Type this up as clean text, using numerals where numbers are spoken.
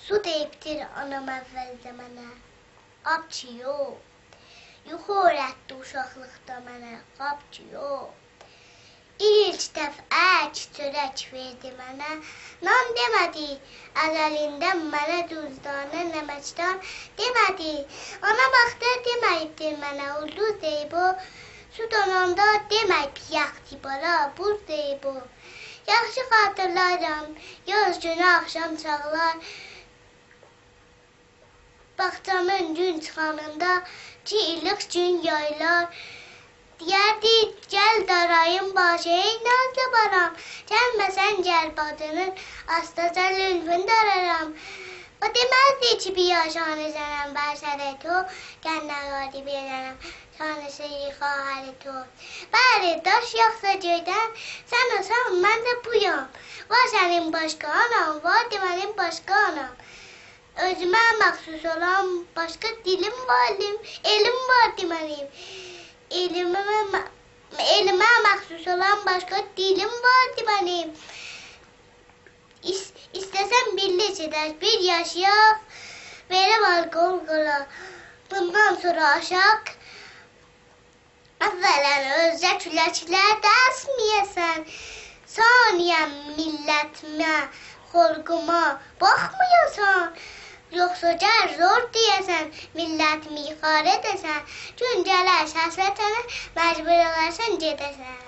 Su deyibdir anam əvvəldə mənə, qapçı yox. Yuxu öyrətdi uşaqlıqda mənə, qapçı yox. İlk dəfə çörək verdi mənə, nan demədi, əzəlindən mənə duzdanə, nəməkdan demədi. Ana baxdı deməyibdir mənə, ulduz deyib o, su donanda deməyib yaxdı bala, buz deyib o. Yaxşı xatırlaram, yaz günü axşam çağlar, bağçamın gün çıxanında ki ilıq gün yaylar. Deyərdi, gəl darayım başı, ey nazlı baram, gəlməsən gəl badının, astaca lülfün dararam. O deməzdi ki, bir yaşanı zənəm, bərsədə to, qənnə qadib edərəm, şanısı yıxahəli to. Bəli, daş yaxsa göydən, sən olsan, mən də buyam. Var sənin başqa anam, var demənin başqa anam. Özümə məxsus olan başqa dilim var, elim var demənim. Elimə məxsus olan başqa dilim var demənim. İstəsəm birlikdə dərs bir yaşayaq, verəm alqol-qola. Bundan sonra aşaq, əvvələn özcə küləklər dərsməyəsən. Saniyəm millətimə, xalqıma baxmayasan. Yoxsa gəl zor deyəsən, millətimi ixarə edəsən, gün gələr həsrətənə, məcbur olarsan gedəsən.